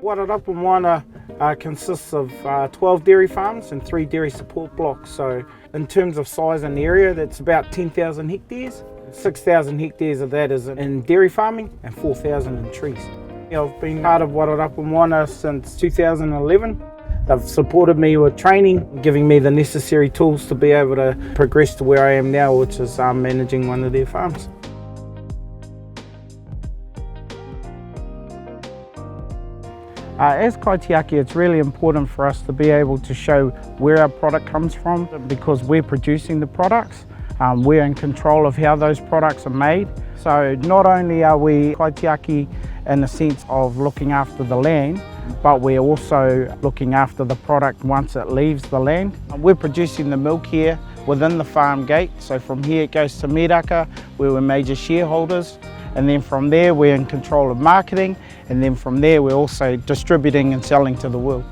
Waiararapa Moana consists of 12 dairy farms and 3 dairy support blocks. So in terms of size and area, that's about 10,000 hectares. 6,000 hectares of that is in dairy farming and 4,000 in trees. I've been part of Waiararapa Moana since 2011. They've supported me with training, giving me the necessary tools to be able to progress to where I am now, which is managing one of their farms. As kaitiaki, it's really important for us to be able to show where our product comes from, because we're producing the products. We're in control of how those products are made. So not only are we kaitiaki in the sense of looking after the land, but we're also looking after the product once it leaves the land. We're producing the milk here within the farm gate. So from here it goes to Meraka, where we're major shareholders. And then from there we're in control of marketing. And then from there we're also distributing and selling to the world.